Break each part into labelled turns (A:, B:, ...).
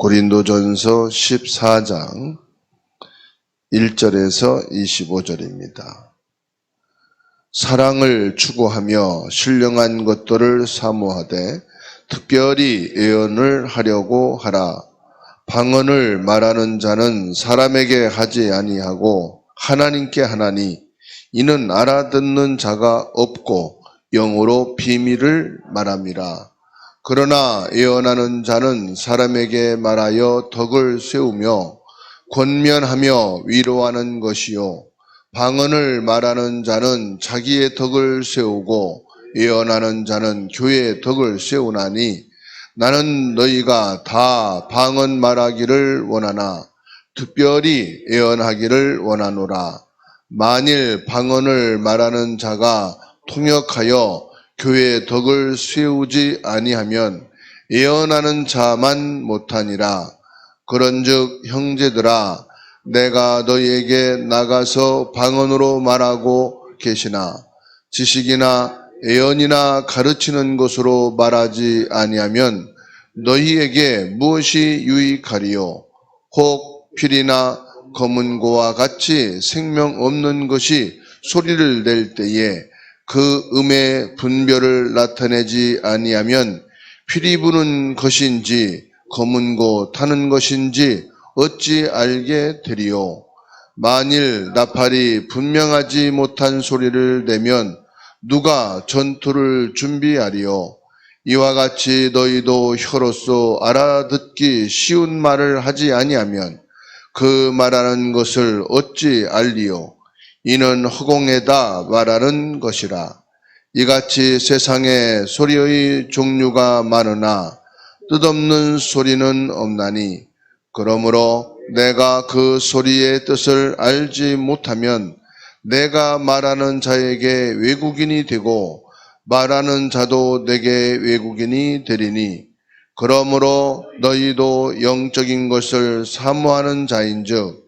A: 고린도전서 14장 1절에서 25절입니다. 사랑을 추구하며 신령한 것들을 사모하되 특별히 예언을 하려고 하라. 방언을 말하는 자는 사람에게 하지 아니하고 하나님께 하나니 이는 알아듣는 자가 없고 영으로 비밀을 말함이라. 그러나 예언하는 자는 사람에게 말하여 덕을 세우며 권면하며 위로하는 것이요, 방언을 말하는 자는 자기의 덕을 세우고 예언하는 자는 교회의 덕을 세우나니 나는 너희가 다 방언 말하기를 원하나 특별히 예언하기를 원하노라. 만일 방언을 말하는 자가 통역하여 교회의 덕을 세우지 아니하면 예언하는 자만 못하니라. 그런즉 형제들아, 내가 너희에게 나가서 방언으로 말하고 계시나 지식이나 예언이나 가르치는 것으로 말하지 아니하면 너희에게 무엇이 유익하리요? 혹 필이나 검은고와 같이 생명 없는 것이 소리를 낼 때에 그 음의 분별을 나타내지 아니하면 피리 부는 것인지 검은고 타는 것인지 어찌 알게 되리요? 만일 나팔이 분명하지 못한 소리를 내면 누가 전투를 준비하리요? 이와 같이 너희도 혀로서 알아듣기 쉬운 말을 하지 아니하면 그 말하는 것을 어찌 알리요? 이는 허공에다 말하는 것이라. 이같이 세상에 소리의 종류가 많으나 뜻없는 소리는 없나니, 그러므로 내가 그 소리의 뜻을 알지 못하면 내가 말하는 자에게 외국인이 되고 말하는 자도 내게 외국인이 되리니, 그러므로 너희도 영적인 것을 사모하는 자인즉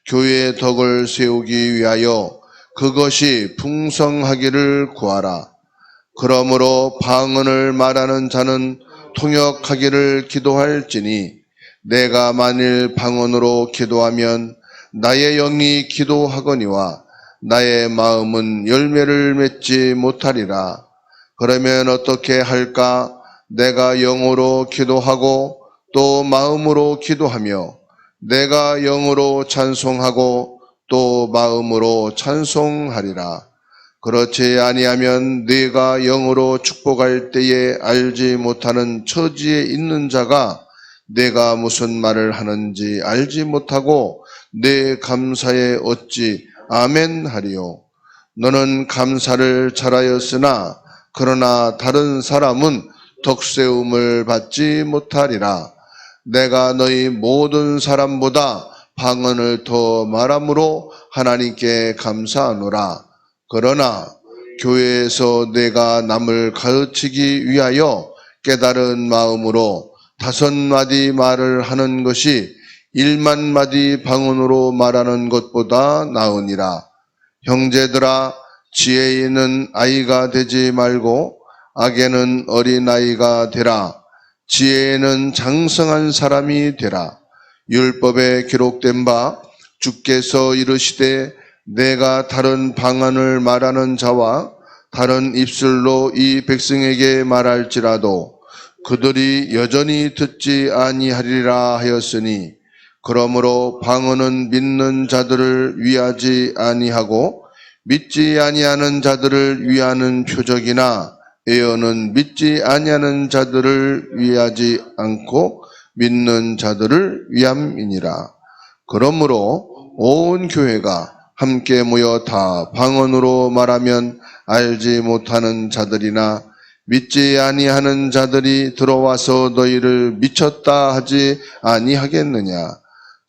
A: 교회의 덕을 세우기 위하여 그것이 풍성하기를 구하라. 그러므로 방언을 말하는 자는 통역하기를 기도할지니 내가 만일 방언으로 기도하면 나의 영이 기도하거니와 나의 마음은 열매를 맺지 못하리라. 그러면 어떻게 할까? 내가 영으로 기도하고 또 마음으로 기도하며 내가 영으로 찬송하고 또 마음으로 찬송하리라. 그렇지 아니하면 네가 영으로 축복할 때에 알지 못하는 처지에 있는 자가 내가 무슨 말을 하는지 알지 못하고 내 감사에 어찌 아멘 하리요? 너는 감사를 잘하였으나 그러나 다른 사람은 덕세움을 받지 못하리라. 내가 너희 모든 사람보다 방언을 더 말함으로 하나님께 감사하노라. 그러나 교회에서 내가 남을 가르치기 위하여 깨달은 마음으로 5마디 말을 하는 것이 1만마디 방언으로 말하는 것보다 나으니라. 형제들아, 지혜에는 아이가 되지 말고 악에는 어린아이가 되라. 지혜에는 장성한 사람이 되라. 율법에 기록된 바 주께서 이르시되 내가 다른 방언을 말하는 자와 다른 입술로 이 백성에게 말할지라도 그들이 여전히 듣지 아니하리라 하였으니, 그러므로 방언은 믿는 자들을 위하지 아니하고 믿지 아니하는 자들을 위하는 표적이나 예언은 믿지 아니하는 자들을 위하지 않고 믿는 자들을 위함이니라. 그러므로 온 교회가 함께 모여 다 방언으로 말하면 알지 못하는 자들이나 믿지 아니하는 자들이 들어와서 너희를 미쳤다 하지 아니하겠느냐?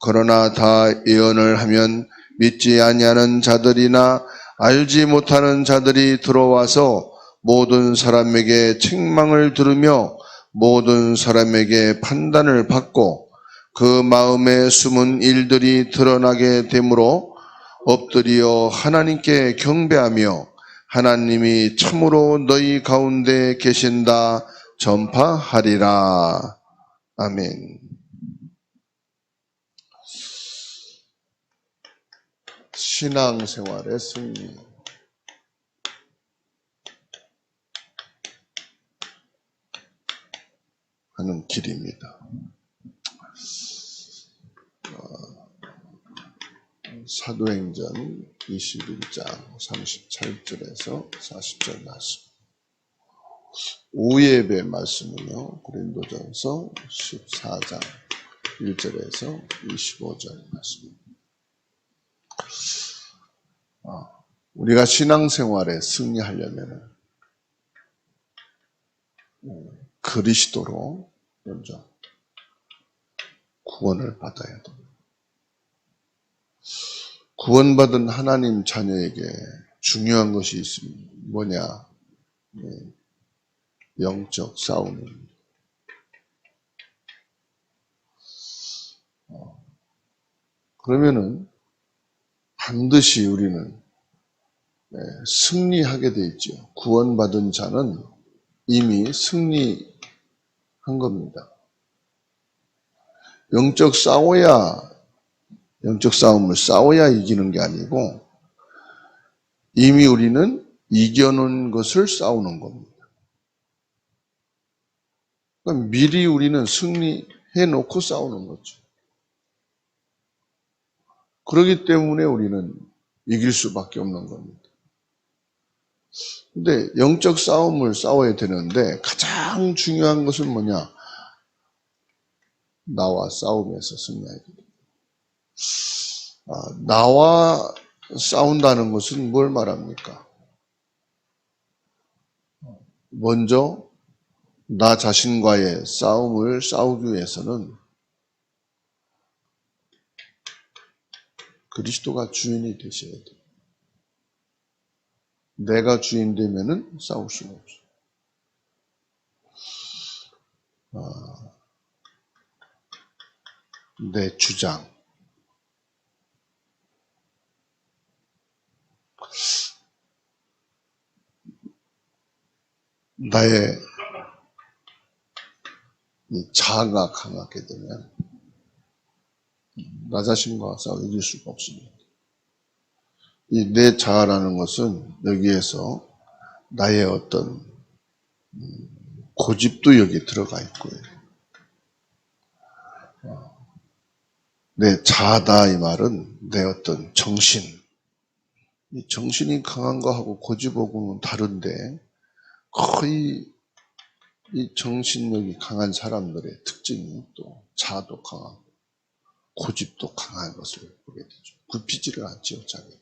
A: 그러나 다 예언을 하면 믿지 아니하는 자들이나 알지 못하는 자들이 들어와서 모든 사람에게 책망을 들으며 모든 사람에게 판단을 받고 그 마음에 숨은 일들이 드러나게 되므로 엎드려 하나님께 경배하며 하나님이 참으로 너희 가운데 계신다 전파하리라. 아멘. 신앙생활의 승리. 하는 길입니다. 사도행전 21장 37절에서 40절 말씀. 오예배 말씀은요, 고린도전서 14장 1절에서 25절 말씀. 우리가 신앙생활에 승리하려면 그리스도로 먼저 구원을 받아야 됩니다. 구원받은 하나님 자녀에게 중요한 것이 있습니다. 뭐냐? 영적 싸움입니다. 그러면은 반드시 우리는 승리하게 돼 있죠. 구원받은 자는 이미 승리한 겁니다. 영적 싸움을 싸워야 이기는 게 아니고 이미 우리는 이겨놓은 것을 싸우는 겁니다. 그러니까 미리 우리는 승리해 놓고 싸우는 거죠. 그렇기 때문에 우리는 이길 수밖에 없는 겁니다. 근데 영적 싸움을 싸워야 되는데 가장 중요한 것은 뭐냐? 나와 싸움에서 승리해야 됩니다. 나와 싸운다는 것은 뭘 말합니까? 먼저 나 자신과의 싸움을 싸우기 위해서는 그리스도가 주인이 되셔야 돼요. 내가 주인 되면은 싸울 수가 없어요. 내 주장. 나의 자아가 강하게 되면 나 자신과 싸워 이길 수가 없습니다. 이 내 자아라는 것은 여기에서 나의 어떤 고집도 여기 들어가 있고요. 내 자아다 이 말은 내 어떤 정신, 이 정신이 강한 거하고 고집하고는 다른데 거의 이 정신력이 강한 사람들의 특징이 또 자아도 강하고 고집도 강한 것을 보게 되죠. 굽히지를 않죠, 자기가.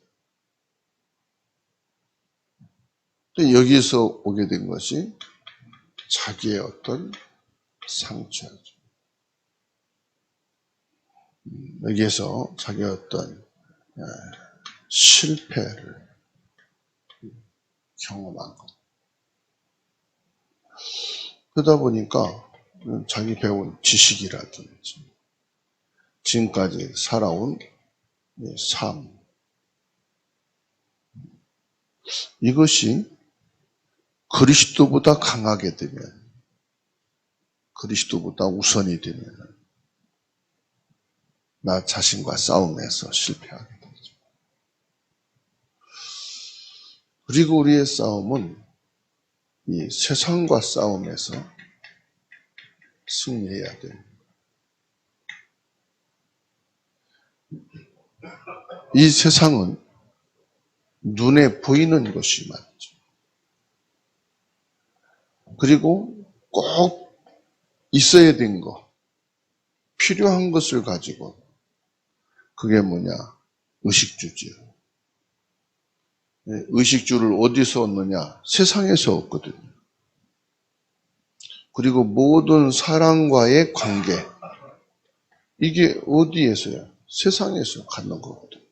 A: 여기서 오게 된 것이 자기의 어떤 상처죠. 여기에서 자기의 어떤 실패를 경험한 것. 그러다 보니까 자기 배운 지식이라든지 지금까지 살아온 삶, 이것이 그리스도보다 강하게 되면, 그리스도보다 우선이 되면 나 자신과 싸움에서 실패하게 되죠. 그리고 우리의 싸움은 이 세상과 싸움에서 승리해야 됩니다. 이 세상은 눈에 보이는 것이 많죠. 그리고 꼭 있어야 된 것, 필요한 것을 가지고 그게 뭐냐? 의식주지요. 의식주를 어디서 얻느냐? 세상에서 얻거든요. 그리고 모든 사람과의 관계, 이게 어디에서요? 세상에서 갖는 거거든요.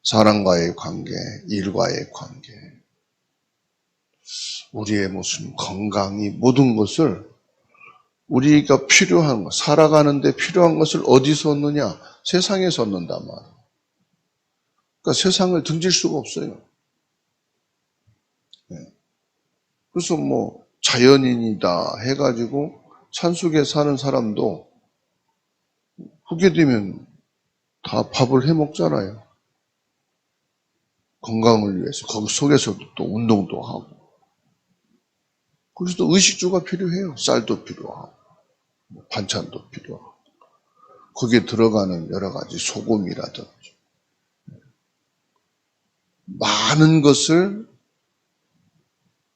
A: 사람과의 관계, 일과의 관계, 우리의 무슨 건강이 모든 것을 우리가 필요한 것, 살아가는데 필요한 것을 어디서 얻느냐? 세상에서 얻는단 말이에요. 그러니까 세상을 등질 수가 없어요. 그래서 뭐 자연인이다 해가지고 산속에 사는 사람도 후게 되면 다 밥을 해 먹잖아요. 건강을 위해서 거기 속에서도 또 운동도 하고 그래서 또 의식주가 필요해요. 쌀도 필요하고 반찬도 필요하고 거기에 들어가는 여러 가지 소금이라든지 많은 것을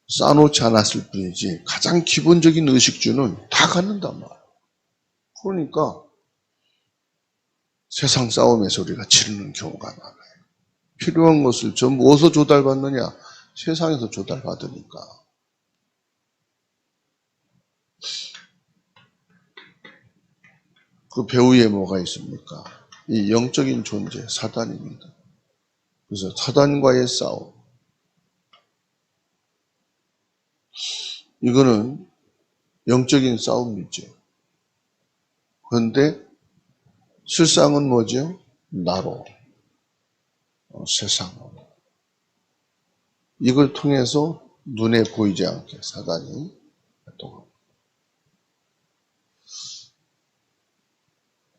A: 쌓아놓지 않았을 뿐이지 가장 기본적인 의식주는 다 갖는단 말이에요. 그러니까 세상 싸움에서 우리가 치르는 경우가 많아요. 필요한 것을 전부 어디서 조달받느냐? 세상에서 조달받으니까. 그 배후에 뭐가 있습니까? 이 영적인 존재, 사단입니다. 그래서 사단과의 싸움. 이거는 영적인 싸움이죠. 그런데 실상은 뭐죠? 나로, 세상으로. 이걸 통해서 눈에 보이지 않게 사단이 활동합니다.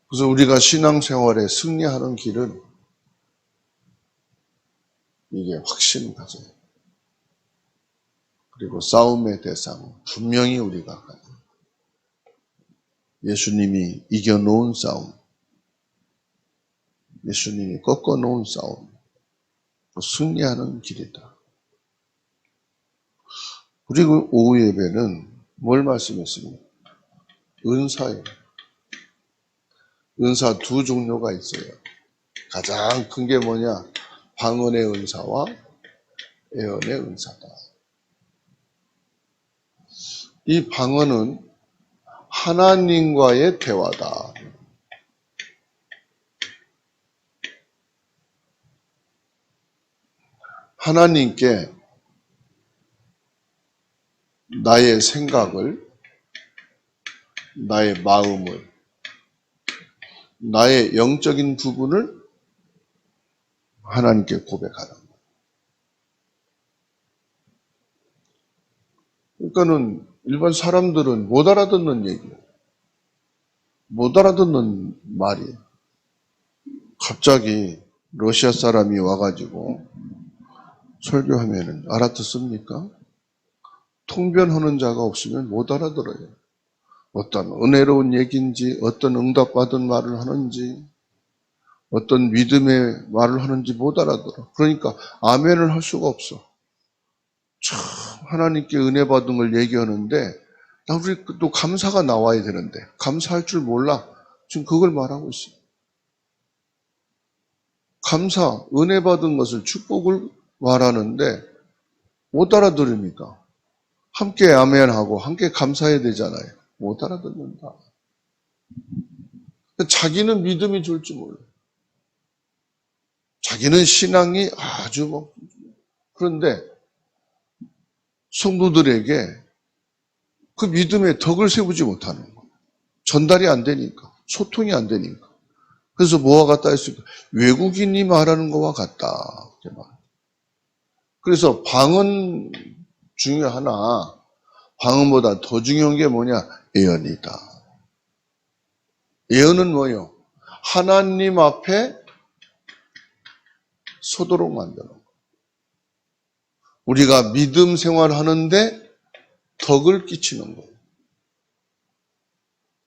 A: 그래서 우리가 신앙생활에 승리하는 길은 이게 확신 가져요. 그리고 싸움의 대상은 분명히 우리가 가요. 예수님이 이겨놓은 싸움, 예수님이 꺾어놓은 싸움, 승리하는 길이다. 그리고 오후 예배는 뭘 말씀했습니까? 은사예요. 은사 두 종류가 있어요. 가장 큰 게 뭐냐? 방언의 은사와 예언의 은사다. 이 방언은 하나님과의 대화다. 하나님께 나의 생각을, 나의 마음을, 나의 영적인 부분을 하나님께 고백하는 거예요. 그러니까는 일반 사람들은 못 알아듣는 얘기예요. 못 알아듣는 말이에요. 갑자기 러시아 사람이 와가지고 설교하면은 알아듣습니까? 통변하는 자가 없으면 못 알아들어요. 어떤 은혜로운 얘기인지, 어떤 응답받은 말을 하는지, 어떤 믿음의 말을 하는지 못 알아들어. 그러니까 아멘을 할 수가 없어. 참 하나님께 은혜 받은 걸 얘기하는데 우리 또 감사가 나와야 되는데 감사할 줄 몰라. 지금 그걸 말하고 있어요. 감사, 은혜 받은 것을 축복을 말하는데 못 알아들으니까 함께 아멘하고 함께 감사해야 되잖아요. 못 알아듣는다. 자기는 믿음이 줄 줄 몰라요. 자기는 신앙이 아주 그런데 성도들에게 그 믿음의 덕을 세우지 못하는 거예요. 전달이 안 되니까, 소통이 안 되니까. 그래서 뭐와 같다 했을까? 외국인이 말하는 거와 같다. 그래서 방언 중에 하나, 방언보다 더 중요한 게 뭐냐? 예언이다. 예언은 뭐예요? 하나님 앞에 서도록 만드는 거예요. 우리가 믿음 생활하는데 덕을 끼치는 거예요.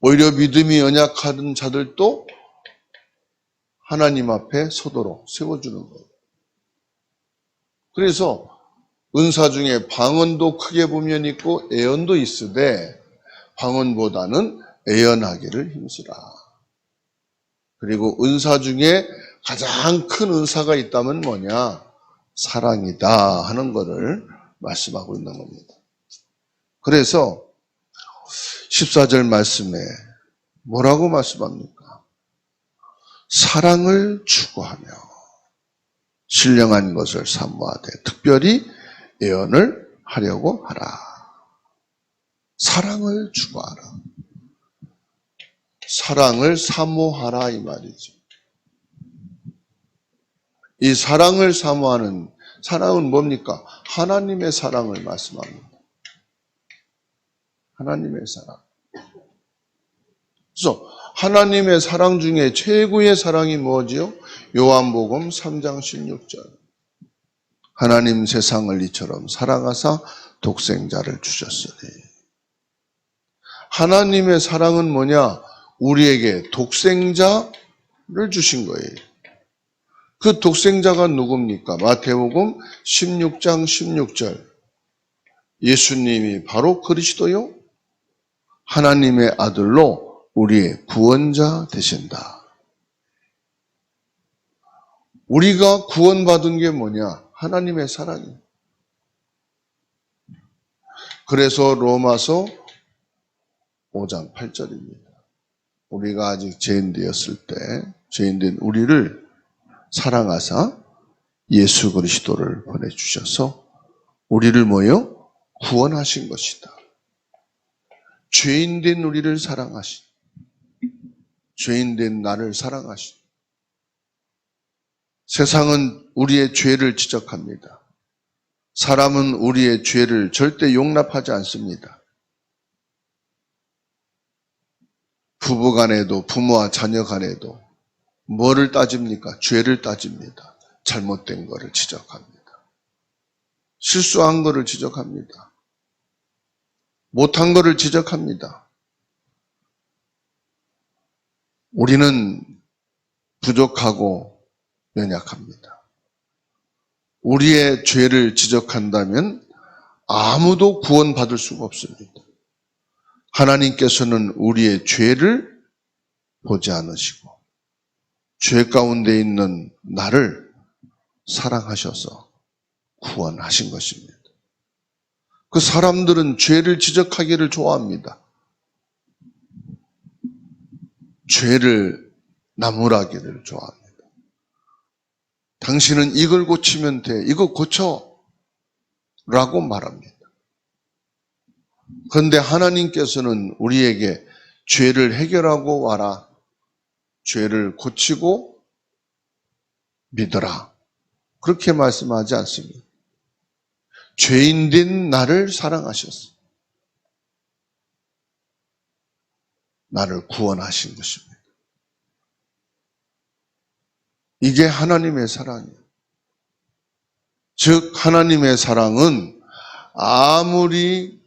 A: 오히려 믿음이 연약한 자들도 하나님 앞에 서도록 세워주는 거예요. 그래서 은사 중에 방언도 크게 보면 있고 예언도 있으되 방언보다는 예언하기를 힘쓰라. 그리고 은사 중에 가장 큰 은사가 있다면 뭐냐? 사랑이다 하는 것을 말씀하고 있는 겁니다. 그래서 14절 말씀에 뭐라고 말씀합니까? 사랑을 추구하며 신령한 것을 사모하되 특별히 예언을 하려고 하라. 사랑을 추구하라. 사랑을 사모하라 이 말이죠. 이 사랑을 사모하는 사랑은 뭡니까? 하나님의 사랑을 말씀합니다. 하나님의 사랑. 그래서 하나님의 사랑 중에 최고의 사랑이 뭐지요? 요한복음 3장 16절. 하나님 세상을 이처럼 사랑하사 독생자를 주셨으니. 하나님의 사랑은 뭐냐? 우리에게 독생자를 주신 거예요. 그 독생자가 누굽니까? 마태복음 16장 16절. 예수님이 바로 그리스도요, 하나님의 아들로 우리의 구원자 되신다. 우리가 구원받은 게 뭐냐? 하나님의 사랑이에요. 그래서 로마서 5장 8절입니다. 우리가 아직 죄인 되었을 때 죄인된 우리를 사랑하사 예수 그리스도를 보내주셔서 우리를 뭐요? 구원하신 것이다. 죄인된 우리를 사랑하신, 죄인된 나를 사랑하신. 세상은 우리의 죄를 지적합니다. 사람은 우리의 죄를 절대 용납하지 않습니다. 부부 간에도 부모와 자녀 간에도 뭐를 따집니까? 죄를 따집니다. 잘못된 거를 지적합니다. 실수한 거를 지적합니다. 못한 거를 지적합니다. 우리는 부족하고 연약합니다. 우리의 죄를 지적한다면 아무도 구원받을 수가 없습니다. 하나님께서는 우리의 죄를 보지 않으시고 죄 가운데 있는 나를 사랑하셔서 구원하신 것입니다. 그 사람들은 죄를 지적하기를 좋아합니다. 죄를 나무라기를 좋아합니다. 당신은 이걸 고치면 돼. 이거 고쳐. 라고 말합니다. 그런데 하나님께서는 우리에게 죄를 해결하고 와라. 죄를 고치고 믿어라. 그렇게 말씀하지 않습니다. 죄인된 나를 사랑하셨어. 나를 구원하신 것입니다. 이게 하나님의 사랑이에요. 즉 하나님의 사랑은 아무리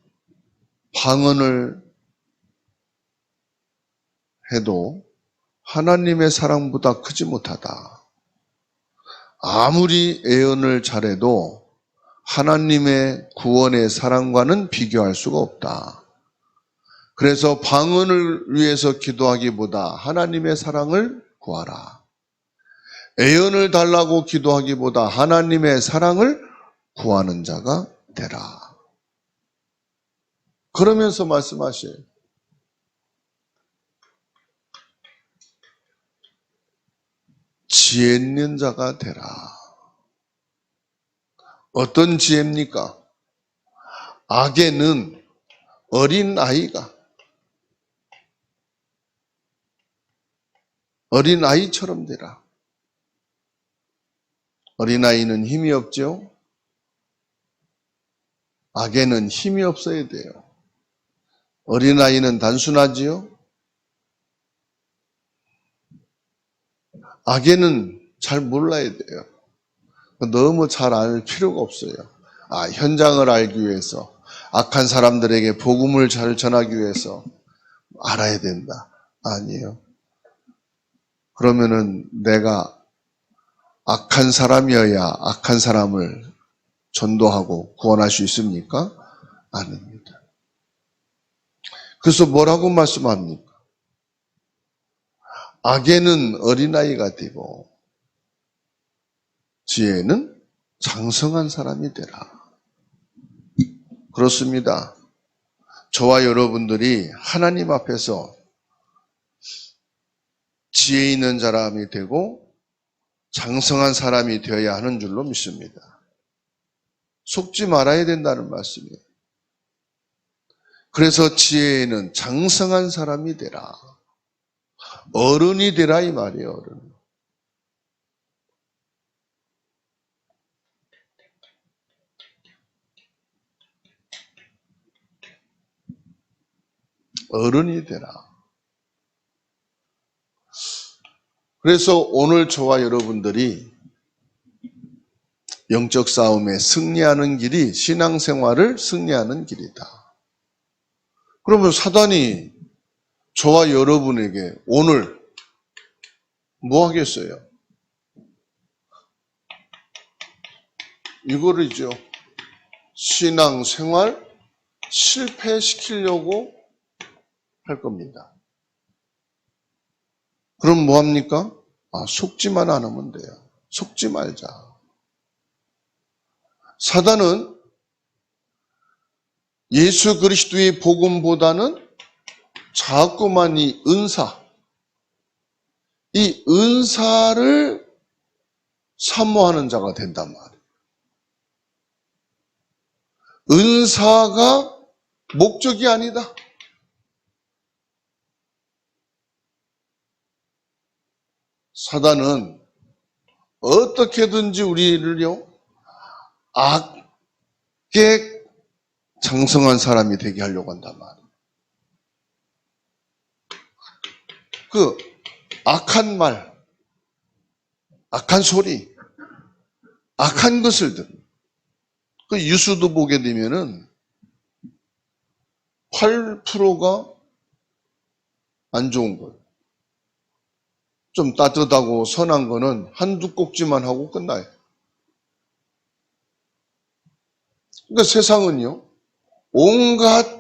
A: 방언을 해도 하나님의 사랑보다 크지 못하다. 아무리 애언을 잘해도 하나님의 구원의 사랑과는 비교할 수가 없다. 그래서 방언을 위해서 기도하기보다 하나님의 사랑을 구하라. 애언을 달라고 기도하기보다 하나님의 사랑을 구하는 자가 되라. 그러면서 말씀하셔요. 지혜 있는 자가 되라. 어떤 지혜입니까? 악에는 어린아이처럼 되라. 어린아이는 힘이 없죠? 악에는 힘이 없어야 돼요. 어린아이는 단순하지요? 악에는 잘 몰라야 돼요. 너무 잘 알 필요가 없어요. 현장을 알기 위해서, 악한 사람들에게 복음을 잘 전하기 위해서 알아야 된다. 아니에요. 그러면은 내가 악한 사람이어야 악한 사람을 전도하고 구원할 수 있습니까? 아닙니다. 그래서 뭐라고 말씀합니까? 악에는 어린아이가 되고 지혜는 장성한 사람이 되라. 그렇습니다. 저와 여러분들이 하나님 앞에서 지혜 있는 사람이 되고 장성한 사람이 되어야 하는 줄로 믿습니다. 속지 말아야 된다는 말씀이에요. 그래서 지혜에는 장성한 사람이 되라. 어른이 되라 이 말이에요. 어른. 어른이 되라. 그래서 오늘 저와 여러분들이 영적 싸움에 승리하는 길이 신앙생활을 승리하는 길이다. 그러면 사단이 저와 여러분에게 오늘 뭐 하겠어요? 이거를죠. 신앙생활 실패시키려고 할 겁니다. 그럼 뭐 합니까? 속지만 않으면 돼요. 속지 말자. 사단은 예수 그리스도의 복음보다는 자꾸만 이 은사를 사모하는 자가 된단 말이에요. 은사가 목적이 아니다. 사단은 어떻게든지 우리를요, 악에 장성한 사람이 되게 하려고 한단 말이에요. 그 악한 말, 악한 소리, 악한 것을 그 뉴스도 보게 되면은 8%가 안 좋은 거예요. 좀 따뜻하고 선한 거는 한두 꼭지만 하고 끝나요. 그러니까 세상은요, 온갖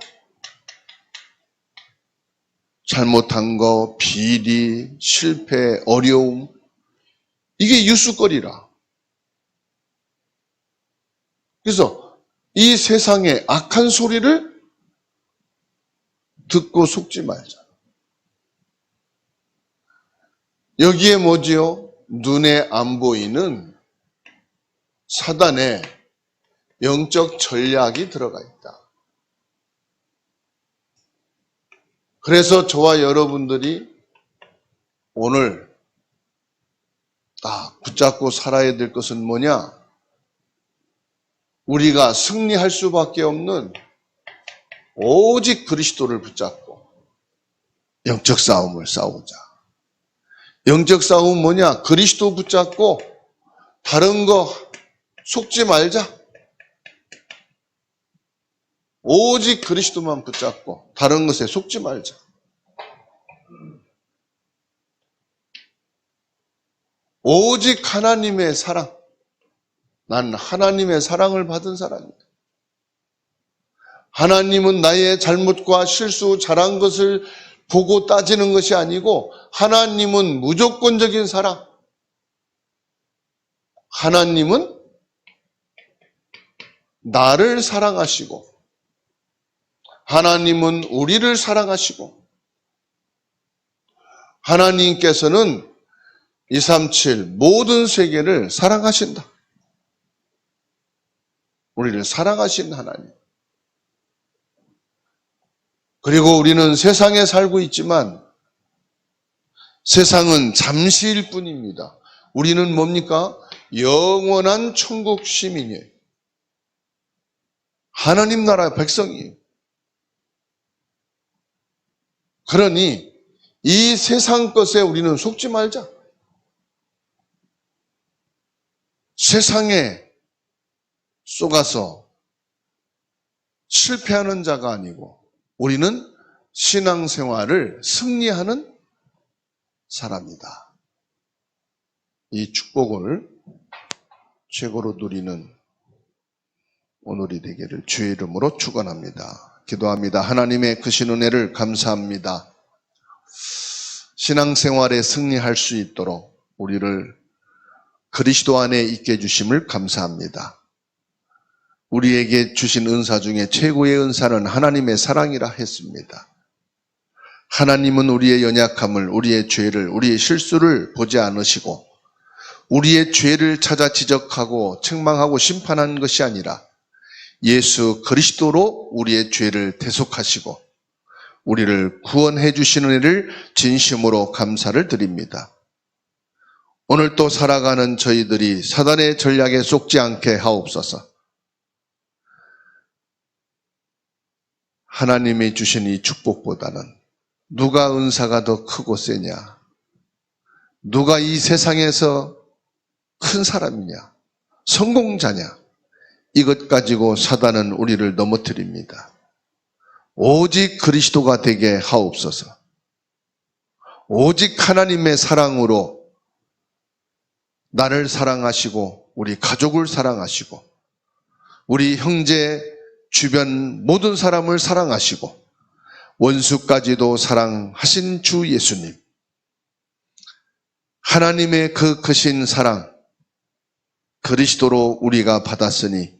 A: 잘못한 거, 비리, 실패, 어려움, 이게 뉴스거리라. 그래서 이 세상의 악한 소리를 듣고 속지 말자. 여기에 뭐지요? 눈에 안 보이는 사단의 영적 전략이 들어가 있다. 그래서 저와 여러분들이 오늘 붙잡고 살아야 될 것은 뭐냐? 우리가 승리할 수밖에 없는 오직 그리스도를 붙잡고 영적 싸움을 싸우자. 영적 싸움은 뭐냐? 그리스도 붙잡고 다른 거 속지 말자. 오직 그리스도만 붙잡고 다른 것에 속지 말자. 오직 하나님의 사랑. 난 하나님의 사랑을 받은 사람이다. 하나님은 나의 잘못과 실수, 잘한 것을 보고 따지는 것이 아니고 하나님은 무조건적인 사랑. 하나님은 나를 사랑하시고 하나님은 우리를 사랑하시고 하나님께서는 237 모든 세계를 사랑하신다. 우리를 사랑하신 하나님. 그리고 우리는 세상에 살고 있지만 세상은 잠시일 뿐입니다. 우리는 뭡니까? 영원한 천국 시민이에요. 하나님 나라의 백성이에요. 그러니 이 세상 것에 우리는 속지 말자. 세상에 속아서 실패하는 자가 아니고 우리는 신앙생활을 승리하는 사람이다. 이 축복을 최고로 누리는 오늘이 되기를 주의 이름으로 축원합니다. 기도합니다. 하나님의 크신 은혜를 감사합니다. 신앙생활에 승리할 수 있도록 우리를 그리스도 안에 있게 해주심을 감사합니다. 우리에게 주신 은사 중에 최고의 은사는 하나님의 사랑이라 했습니다. 하나님은 우리의 연약함을, 우리의 죄를, 우리의 실수를 보지 않으시고 우리의 죄를 찾아 지적하고 책망하고 심판한 것이 아니라 예수 그리스도로 우리의 죄를 대속하시고 우리를 구원해 주시는 은혜를 진심으로 감사를 드립니다. 오늘 또 살아가는 저희들이 사단의 전략에 속지 않게 하옵소서. 하나님이 주신 이 축복보다는 누가 은사가 더 크고 세냐? 누가 이 세상에서 큰 사람이냐? 성공자냐? 이것 가지고 사단은 우리를 넘어뜨립니다. 오직 그리스도가 되게 하옵소서. 오직 하나님의 사랑으로 나를 사랑하시고 우리 가족을 사랑하시고 우리 형제 주변 모든 사람을 사랑하시고 원수까지도 사랑하신 주 예수님, 하나님의 그 크신 사랑 그리스도로 우리가 받았으니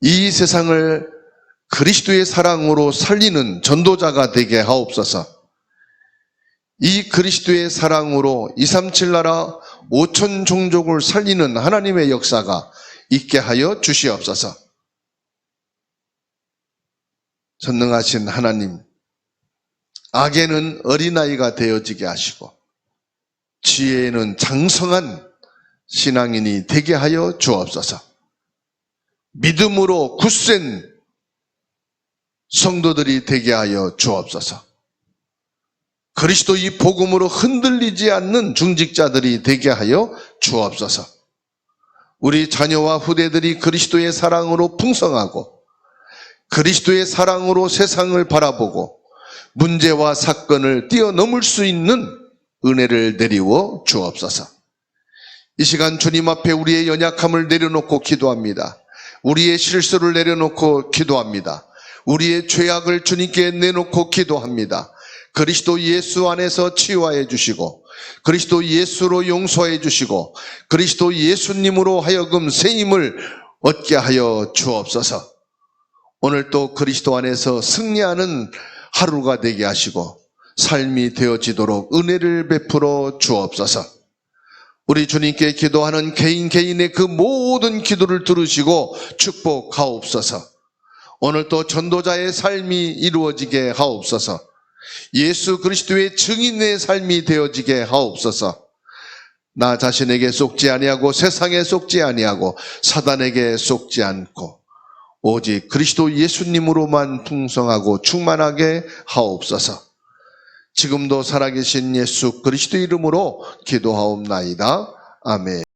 A: 이 세상을 그리스도의 사랑으로 살리는 전도자가 되게 하옵소서. 이 그리스도의 사랑으로 237 나라 5천 종족을 살리는 하나님의 역사가 있게 하여 주시옵소서. 전능하신 하나님, 악에는 어린아이가 되어지게 하시고 지혜에는 장성한 신앙인이 되게 하여 주옵소서. 믿음으로 굳센 성도들이 되게 하여 주옵소서. 그리스도 이 복음으로 흔들리지 않는 중직자들이 되게 하여 주옵소서. 우리 자녀와 후대들이 그리스도의 사랑으로 풍성하고 그리스도의 사랑으로 세상을 바라보고 문제와 사건을 뛰어넘을 수 있는 은혜를 내리워 주옵소서. 이 시간 주님 앞에 우리의 연약함을 내려놓고 기도합니다. 우리의 실수를 내려놓고 기도합니다. 우리의 죄악을 주님께 내놓고 기도합니다. 그리스도 예수 안에서 치유하여 주시고 그리스도 예수로 용서해 주시고 그리스도 예수님으로 하여금 새 힘을 얻게 하여 주옵소서. 오늘 또 그리스도 안에서 승리하는 하루가 되게 하시고 삶이 되어지도록 은혜를 베풀어 주옵소서. 우리 주님께 기도하는 개인의 그 모든 기도를 들으시고 축복하옵소서. 오늘 또 전도자의 삶이 이루어지게 하옵소서. 예수 그리스도의 증인의 삶이 되어지게 하옵소서. 나 자신에게 속지 아니하고 세상에 속지 아니하고 사단에게 속지 않고 오직 그리스도 예수님으로만 풍성하고 충만하게 하옵소서. 지금도 살아계신 예수 그리스도 이름으로 기도하옵나이다. 아멘.